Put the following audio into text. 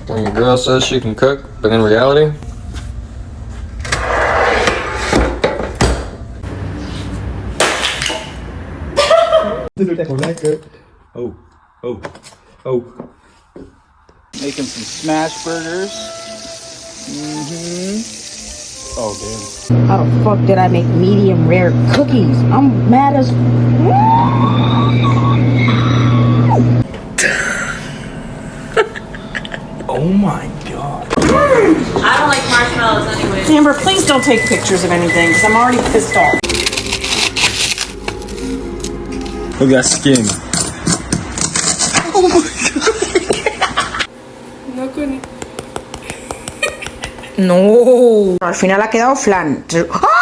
When your girl says she can cook, but in reality, Making some smash burgers. Oh, damn. How the fuck did I make medium rare cookies? I'm mad as. Oh my god. I don't like marshmallows anyway. Amber, please don't take pictures of anything because I'm already pissed off. Look at that skin. No. Al final ha quedado flan. ¡Ah!